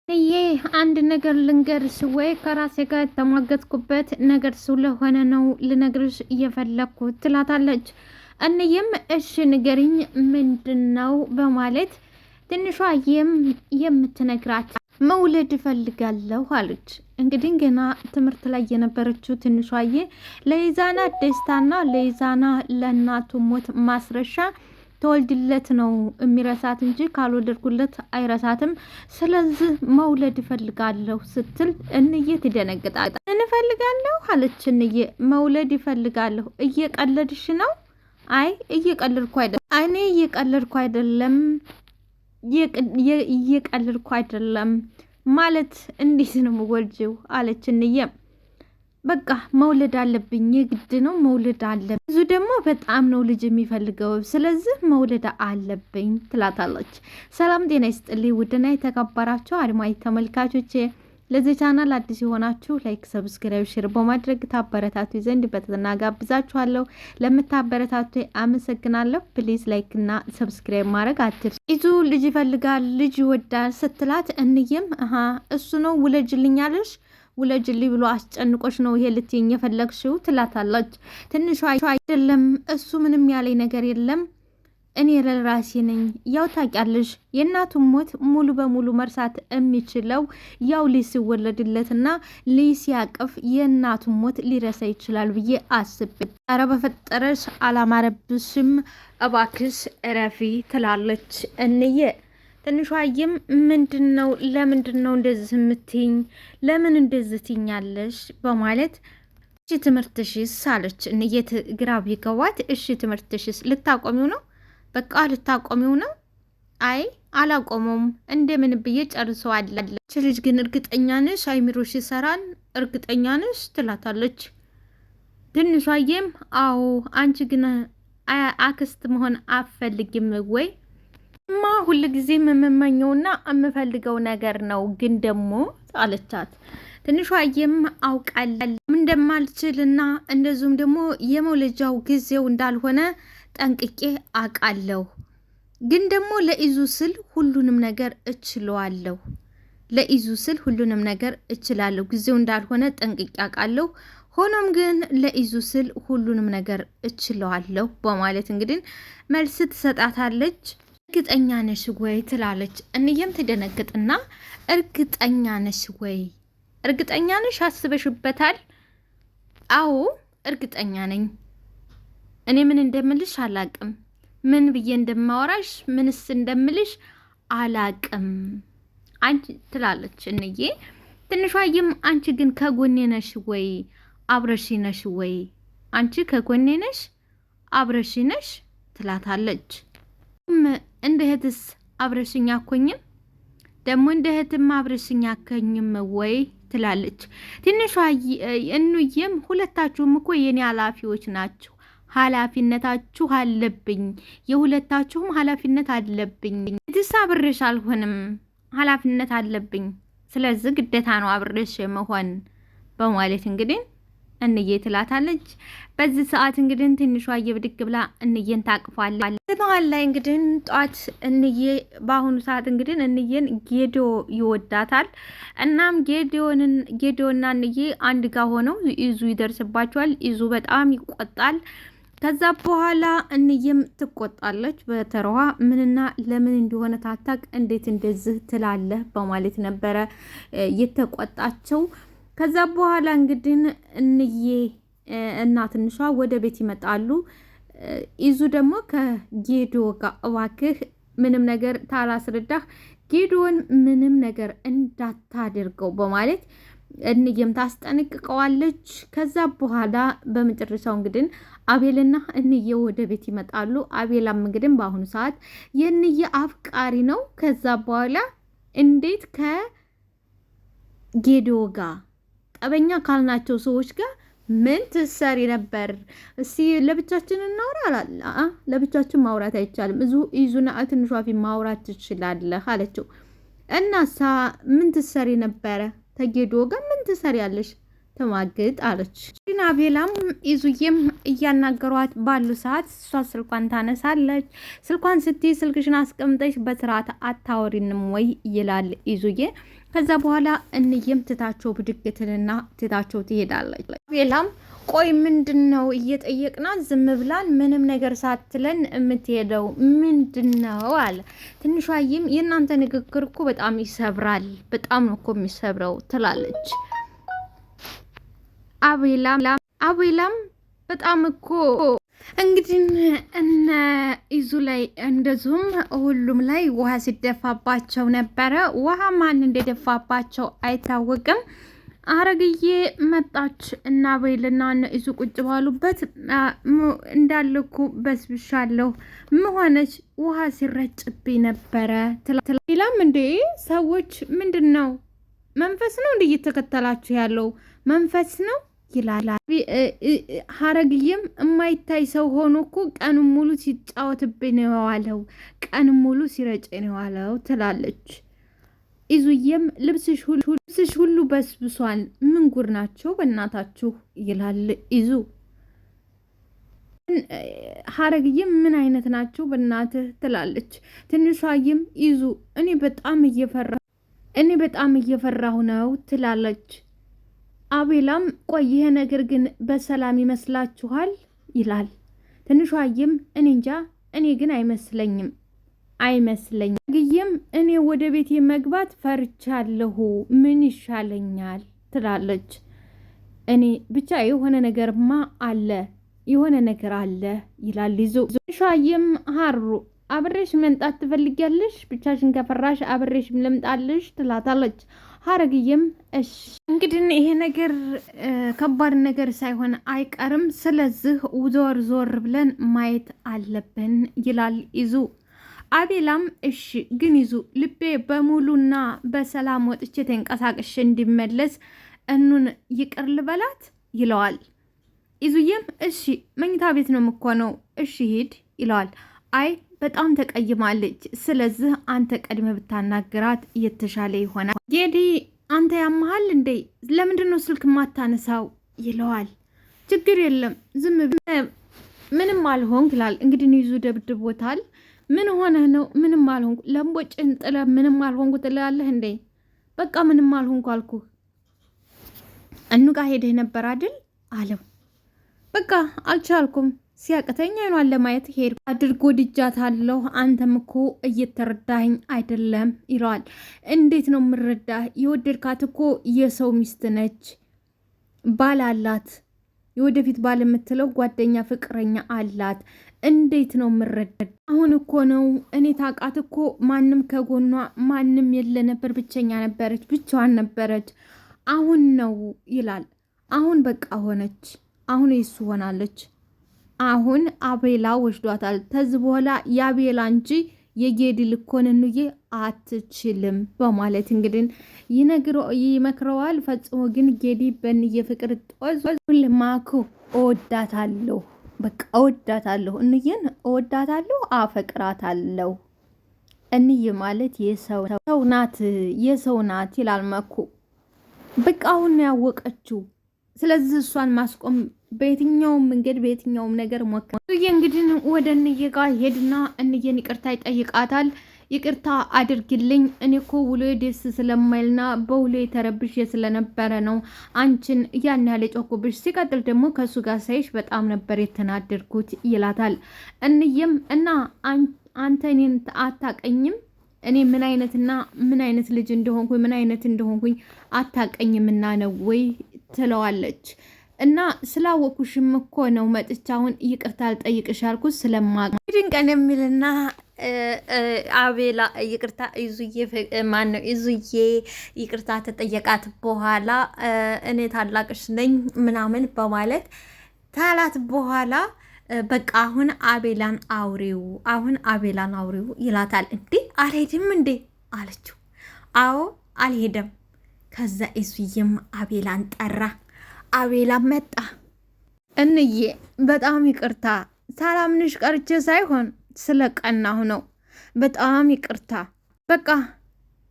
አንድ ነገር ልንገርሽ ወይ ከራሴ ጋር የተሟገትኩበት ነገር ስለሆነ ነው ልነግርሽ እየፈለግኩት ትላታለች። እንዬም እሺ ንገሪኝ ምንድን ነው በማለት ትንሿዬም የምትነግራት መውለድ እፈልጋለሁ አለች። እንግዲህ ገና ትምህርት ላይ የነበረችው ትንሿዬ ለኢዛና ደስታና ለኢዛና ለእናቱ ሞት ማስረሻ ተወልድለት ነው የሚረሳት እንጂ ካልወለድኩለት አይረሳትም። ስለዚህ መውለድ እፈልጋለሁ ስትል እንዬ ትደነግጣለች። እንፈልጋለሁ አለች እንዬ። መውለድ እፈልጋለሁ። እየቀለድሽ ነው? አይ እየቀለድኩ አይደለም። እኔ እየቀለድኩ አይደለም። እየቀለድኩ አይደለም ማለት እንዴት ነው የምወልጂው? አለች እንዬ። በቃ መውለድ አለብኝ፣ የግድ ነው መውለድ አለብኝ። ብዙ ደግሞ በጣም ነው ልጅ የሚፈልገው፣ ስለዚህ መውለድ አለብኝ ትላታለች። ሰላም ጤና ይስጥልኝ ውድና የተከበራችሁ አድማጭ ተመልካቾቼ፣ ለዚህ ቻናል አዲስ የሆናችሁ ላይክ፣ ሰብስክራይብ፣ ሼር በማድረግ ታበረታቱ ዘንድ በትህትና ጋብዛችኋለሁ። ለምታበረታቱ አመሰግናለሁ። ፕሊዝ ላይክ እና ሰብስክራይብ ማድረግ አትርሱ። ይዙ ልጅ ይፈልጋል፣ ልጅ ይወዳል ስትላት እንዬም እሱ ነው ውለጅልኛለሽ ውለጅልኝ ብሎ አስጨንቆሽ ነው ይሄ ልትይኝ የፈለግሽው? ትላታለች። ትንሿ አይደለም እሱ ምንም ያለኝ ነገር የለም እኔ ለራሴ ነኝ። ያው ታውቂያለሽ የእናቱን ሞት ሙሉ በሙሉ መርሳት የሚችለው ያው ልጅ ሲወለድለትና ልጅ ሲያቅፍ የእናቱን ሞት ሊረሳ ይችላል ብዬ አስቤ። ኧረ በፈጠረሽ አላማረብሽም እባክሽ እረፊ ትላለች እንዬ። ትንሿዬም ምንድን ነው ለምንድን ነው እንደዚህ የምትይኝ? ለምን እንደዚህ ትይኛለሽ? በማለት እሺ ትምህርትሽስ አለች እንዬ። ግራ ቢገባት እሺ ትምህርትሽስ ልታቆሚው ነው? በቃ ልታቆሚው ነው? አይ አላቆመውም፣ እንደምን ብዬ ጨርሰዋለች። ልጅ ግን እርግጠኛ ነሽ አይምሮሽ ይሰራል? እርግጠኛ ነሽ? ትላታለች። ትንሿዬም አዎ፣ አንቺ ግን አክስት መሆን አትፈልጊም ወይ? ማ ሁሉ ጊዜ የምመኘውና የምፈልገው ነገር ነው፣ ግን ደግሞ አለቻት። ትንሿዬም አውቃለሁ እንደማልችልና እንደዚሁም ደግሞ የመውለጃው ጊዜው እንዳልሆነ ጠንቅቄ አውቃለሁ፣ ግን ደግሞ ለኢዙ ስል ሁሉንም ነገር እችለዋለሁ። ለኢዙ ስል ሁሉንም ነገር እችላለሁ፣ ጊዜው እንዳልሆነ ጠንቅቄ አውቃለሁ። ሆኖም ግን ለኢዙ ስል ሁሉንም ነገር እችለዋለሁ በማለት እንግዲህ መልስ ትሰጣታለች። እርግጠኛ ነሽ ወይ ትላለች። እንዬም ትደነግጥና እርግጠኛ ነሽ ወይ? እርግጠኛ ነሽ? አስበሽበታል? አዎ እርግጠኛ ነኝ። እኔ ምን እንደምልሽ አላቅም፣ ምን ብዬ እንደማወራሽ ምንስ እንደምልሽ አላቅም አንቺ ትላለች እንዬ። ትንሿዬም አንቺ ግን ከጎኔ ነሽ ወይ? አብረሽ ነሽ ወይ? አንቺ ከጎኔ ነሽ አብረሽ ነሽ ትላታለች። እንደ እህትስ አብረሽኝ አኮኝም? ደግሞ እንደ እህትም አብረሽኝ አከኝም ወይ ትላለች። ትንሿ እንዬም ሁለታችሁም እኮ የኔ ኃላፊዎች ናችሁ፣ ኃላፊነታችሁ አለብኝ፣ የሁለታችሁም ኃላፊነት አለብኝ። እህትስ አብረሽ አልሆንም፣ ኃላፊነት አለብኝ፣ ስለዚህ ግዴታ ነው አብረሽ መሆን በማለት እንግዲህ እንዬ ትላታለች። በዚህ ሰዓት እንግዲህ ትንሿዬ ብድግ ብላ እንዬን ታቅፋለች። በመሀል ላይ እንግዲህ ጧት እንዬ በአሁኑ ሰዓት እንግዲህ እንዬን ጌዶ ይወዳታል። እናም ጌዶና እንዬ አንድ ጋር ሆነው ኢዙ ይደርስባቸዋል። ኢዙ በጣም ይቆጣል። ከዛ በኋላ እንዬም ትቆጣለች በተረዋ። ምንና ለምን እንደሆነ ታታቅ እንዴት እንደዚህ ትላለህ በማለት ነበረ የተቆጣቸው። ከዛ በኋላ እንግዲህ እንዬ እና ትንሿ ወደ ቤት ይመጣሉ። ኢዙ ደግሞ ከጌዶ ጋር እባክህ ምንም ነገር ታላስረዳህ ጌዶን ምንም ነገር እንዳታደርገው በማለት እንዬም ታስጠነቅቀዋለች። ከዛ በኋላ በመጨረሻው እንግዲህ አቤልና እንዬ ወደ ቤት ይመጣሉ። አቤላም እንግዲህ በአሁኑ ሰዓት የእንዬ አፍቃሪ ነው። ከዛ በኋላ እንዴት ከጌዶ ጋር ጠበኛ ካልናቸው ሰዎች ጋር ምን ትሰሪ ነበር? እስቲ ለብቻችን እናውራ አላለ። ለብቻችን ማውራት አይቻልም፣ ኢዙና ትንሿ ፊት ማውራት ትችላለህ አለችው። እናሳ ምን ትሰሪ ነበረ? ተጌዶ ጋር ምን ትሰሪ ያለሽ? ተማግጥ አለች። ግን አቤላም ኢዙዬም እያናገሯት ባሉ ሰዓት እሷ ስልኳን ታነሳለች። ስልኳን ስትይ ስልክሽን አስቀምጠሽ በስርዓት አታወሪንም ወይ ይላል ኢዙዬ። ከዛ በኋላ እንየም ትታቸው ብድግትንና ትታቸው ትሄዳለች። አቤላም ቆይ ምንድነው እየጠየቅናት ዝም ብላን ምንም ነገር ሳትለን የምትሄደው ምንድነው አለ። ትንሿዬም የእናንተ ንግግር እኮ በጣም ይሰብራል፣ በጣም ነው እኮ የሚሰብረው ትላለች። አቤላም በጣም እኮ እንግዲህ እነ ኢዙ ላይ እንደዚሁም ሁሉም ላይ ውሃ ሲደፋባቸው ነበረ። ውሃ ማን እንደደፋባቸው አይታወቅም። ሐረግዬ መጣች እና አቤልና እነ ኢዙ ቁጭ ባሉበት እንዳልኩ በስብሻለሁ መሆነች ውሃ ሲረጭብኝ ነበረ ትላም። እንዴ ሰዎች ምንድነው መንፈስ ነው እንዴ እየተከተላችሁ ያለው መንፈስ ነው ይላል። ሐረግዬም የማይታይ ሰው ሆኖ እኮ ቀኑን ሙሉ ሲጫወትብኝ ነው የዋለው፣ ቀኑን ሙሉ ሲረጭኝ ነው የዋለው ትላለች። ኢዙዬም ልብስሽ ሁሉ በስብሷል፣ ምን ጉር ናቸው በእናታችሁ ይላል ኢዙ። ሐረግዬም ምን አይነት ናቸው በእናትህ ትላለች። ትንሿዬም ኢዙ እኔ በጣም እየፈራሁ ነው ትላለች። አቤላም ቆይ ይሄ ነገር ግን በሰላም ይመስላችኋል ይላል። ትንሿዬም እኔ እንጃ፣ እኔ ግን አይመስለኝም። ግዬም እኔ ወደ ቤቴ መግባት ፈርቻለሁ፣ ምን ይሻለኛል ትላለች። እኔ ብቻ የሆነ ነገርማ አለ፣ የሆነ ነገር አለ ይላል ይዞ። ትንሿዬም ሀሩ አብሬሽ መምጣት ትፈልጊያለሽ? ብቻሽን ከፈራሽ አብሬሽ ልምጣልሽ ትላታለች። ሐረግዬም እሺ እንግዲህ ይሄ ነገር ከባድ ነገር ሳይሆን አይቀርም፣ ስለዚህ ዞር ብለን ማየት አለብን ይላል ይዙ። አቤላም እሺ ግን ይዙ ልቤ በሙሉና በሰላም ወጥቼ ተንቀሳቅሼ እንዲመለስ እኑን ይቅር ልበላት ይለዋል። ይዙዬም እሺ መኝታ ቤት ነው የምኮነው፣ እሺ ሂድ ይለዋል። አይ በጣም ተቀይማለች፣ ስለዚህ አንተ ቀድመ ብታናግራት የተሻለ ይሆናል። ጌዲ አንተ ያመሃል እንዴ? ለምንድን ነው ስልክ ማታነሳው ይለዋል። ችግር የለም ዝም ምንም አልሆንክ ይላል። እንግዲህ ይዙ ደብድቦታል። ምን ሆነህ ነው? ምንም አልሆንኩ። ለምቦጭን ጥለ ምንም አልሆንኩ ትላለህ እንዴ? በቃ ምንም አልሆንኩ አልኩ። እኑ ጋር ሄደህ ነበር አይደል አለው። በቃ አልቻልኩም፣ ሲያቅተኝ አይኗን ለማየት ሄድ አድርጎ ድጃታለሁ። አንተም እኮ እየተረዳኸኝ አይደለም ይለዋል። እንዴት ነው የምረዳህ? የወደድካት እኮ የሰው ሚስት ነች፣ ባል አላት፣ የወደፊት ባል የምትለው ጓደኛ ፍቅረኛ አላት። እንዴት ነው የምረዳ? አሁን እኮ ነው እኔ ታውቃት እኮ ማንም ከጎኗ ማንም የለ ነበር፣ ብቸኛ ነበረች፣ ብቻዋን ነበረች። አሁን ነው ይላል። አሁን በቃ ሆነች፣ አሁን የሱ ሆናለች። አሁን አቤላ ወስዷታል። ተዚህ በኋላ የአቤላ እንጂ የጌዲ ልኮንንዬ አትችልም በማለት እንግዲህ ይመክረዋል። ፈጽሞ ግን ጌዲ በንዬ ፍቅር ጦዝ ልማኩ እወዳታለሁ፣ በቃ እወዳታለሁ፣ እንዬን እወዳታለሁ፣ አፈቅራታለሁ። እንዬ ማለት የሰው ናት፣ የሰው ናት ይላል መኩ። በቃ አሁን ነው ያወቀችው። ስለዚህ እሷን ማስቆም በየትኛውም መንገድ በየትኛውም ነገር ሞክሯል። እንግዲህ ወደ እንዬ ጋር ሄድና እንዬን ይቅርታ ይጠይቃታል። ይቅርታ አድርግልኝ፣ እኔ እኮ ውሎ ደስ ስለማይልና በውሎ የተረብሽ ስለነበረ ነው አንቺን ያን ያለ ጮኩብሽ። ሲቀጥል ደግሞ ከእሱ ጋር ሳይሽ በጣም ነበር የተናደድኩት ይላታል። እንዬም እና አንተ እኔን አታቀኝም፣ እኔ ምን አይነት ልጅ እንደሆንኩኝ ምን አይነት እንደሆንኩኝ አታቀኝምና ነው ወይ ትለዋለች። እና ስላወኩሽም እኮ ነው መጥቻ አሁን ይቅርታ ልጠይቅሽ ያልኩት ስለማቅ ድንቀን የሚልና አቤላ ይቅርታ ኢዙዬ ይቅርታ ተጠየቃት በኋላ እኔ ታላቅሽ ነኝ ምናምን በማለት ታላት በኋላ በቃ አሁን አቤላን አውሪው ይላታል። እንዴ አልሄድም እንዴ አለችው። አዎ አልሄደም። ከዛ ኢዙዬም አቤላን ጠራ። አቤላ መጣ። እንዬ በጣም ይቅርታ ሳላምንሽ ቀርቼ ሳይሆን ስለቀናሁ ነው። በጣም ይቅርታ፣ በቃ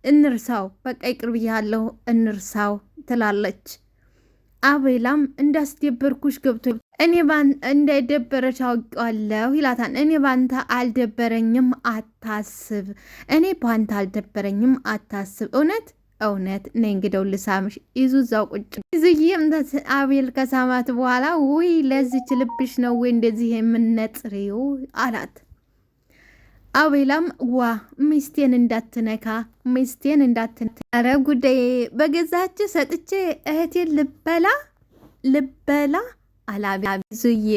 እንርሳው፣ በቃ ይቅር ብያለሁ፣ እንርሳው ትላለች። አቤላም እንዳስደበርኩሽ ገብቶ እኔ እንዳይደበረች አውቄዋለሁ ይላታል። እኔ ባንተ አልደበረኝም አታስብ፣ እኔ ባንተ አልደበረኝም አታስብ። እውነት ነይ እንግደው ልሳምሽ። ይዙ እዛው ቁጭ ይዝዬም አቤል ከሳማት በኋላ ውይ ለዚች ልብሽ ነው ወይ እንደዚህ የምነጽሪው አላት። አቤላም ዋ ሚስቴን እንዳትነካ ሚስቴን እንዳትነካ፣ ኧረ ጉዳይ በገዛች ሰጥቼ እህቴን ልበላ አላዙዬ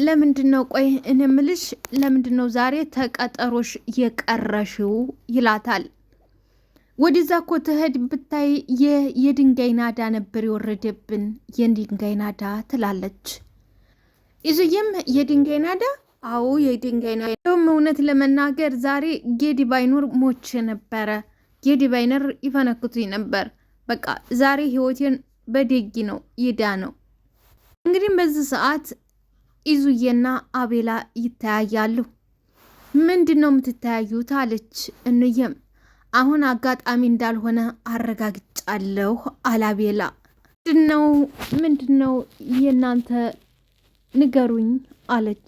ለምንድን ነው ቆይ እኔ እምልሽ ለምንድን ነው ዛሬ ተቀጠሮሽ የቀረሽው ይላታል። ወደዛ እኮ ትሄድ ብታይ የድንጋይ ናዳ ነበር የወረደብን የድንጋይ ናዳ ትላለች። ይዙዬም የድንጋይ ናዳ አዎ የድንጋይ ናዳ ደም እውነት ለመናገር ዛሬ ጌዲ ባይኖር ሞቼ ነበረ። ጌዲ ባይኖር ይፈነክቱኝ ነበር። በቃ ዛሬ ህይወቴን በደጊ ነው ይዳ ነው። እንግዲህ በዚህ ሰዓት ይዙዬና አቤላ ይተያያሉ። ምንድን ነው የምትተያዩት አለች እንየም። አሁን አጋጣሚ እንዳልሆነ አረጋግጫለሁ አላቤላ። ምንድነው የእናንተ ንገሩኝ አለች።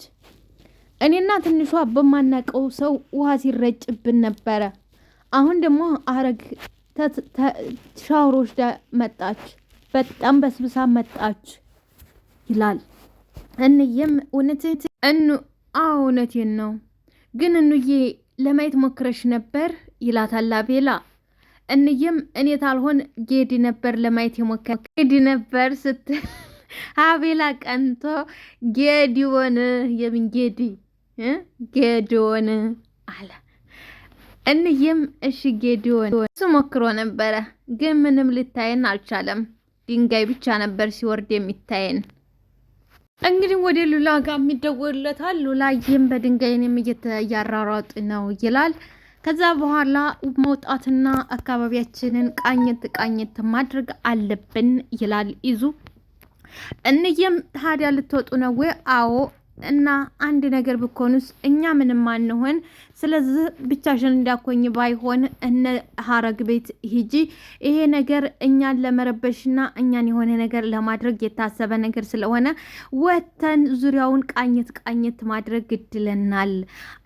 እኔና ትንሿ በማናቀው ሰው ውሃ ሲረጭብን ነበረ። አሁን ደግሞ አረግ ሻወሮች መጣች፣ በጣም በስብሳ መጣች ይላል። እንየም እውነቴን ነው ግን እንዬ ለማየት ሞክረሽ ነበር ይላታል አቤላ። እንየም እኔ ታልሆን ጌዲ ነበር ለማየት የሞከረ ጌዲ ነበር ስትል አቤላ ቀንቶ ጌዲዮን የምን ጌዲዮን አለ። እንየም እሺ ጌዲዮን እሱ ሞክሮ ነበረ ግን ምንም ልታየን አልቻለም። ድንጋይ ብቻ ነበር ሲወርድ የሚታየን። እንግዲህ ወደ ሉላ ጋር የሚደወልለታል። ሉላዬም በድንጋይንም እያራራጥ ነው ይላል። ከዛ በኋላ መውጣትና አካባቢያችንን ቃኘት ማድረግ አለብን ይላል ይዙ። እንየም ታዲያ ልትወጡ ነው ወይ? አዎ እና አንድ ነገር ብኮንስ እኛ ምንም አንሆን። ስለዚህ ብቻሽን እንዳኮኝ ባይሆን እነ ሀረግ ቤት ሂጂ። ይሄ ነገር እኛን ለመረበሽና እኛን የሆነ ነገር ለማድረግ የታሰበ ነገር ስለሆነ ወተን ዙሪያውን ቃኘት ማድረግ ግድለናል።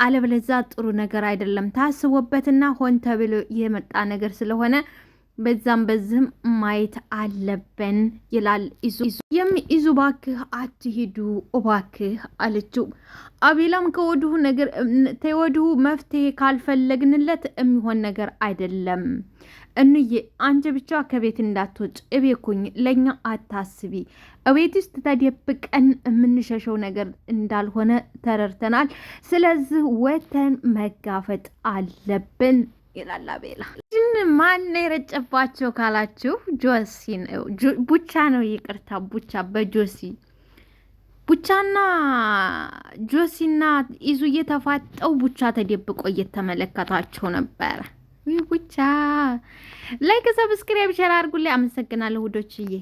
አለበለዚያ ጥሩ ነገር አይደለም። ታስቦበትና ሆን ተብሎ የመጣ ነገር ስለሆነ በዚህም ማየት አለብን ይላል ይዙ ባክህ አትሂዱ እባክህ አለችው። አቤላም ከወዲሁ መፍትሄ ካልፈለግንለት የሚሆን ነገር አይደለም። እንዬ አንቺ ብቻ ከቤት እንዳትወጭ እቤኩኝ ለኛ አታስቢ። እቤት ውስጥ ተደብቀን የምንሸሸው ነገር እንዳልሆነ ተረድተናል። ስለዚህ ወተን መጋፈጥ አለብን ይላል አቤላ። ማን የረጨባቸው ካላችሁ ጆሲ ነው ቡቻ ነው ይቅርታ ቡቻ በጆሲ ቡቻና ጆሲና ይዙ እየተፋጠው ቡቻ ተደብቆ እየተመለከታቸው ነበረ። ቡቻ ላይክ ሰብስክራይብ ሼር አድርጉልኝ። አመሰግናለሁ ውዶችዬ።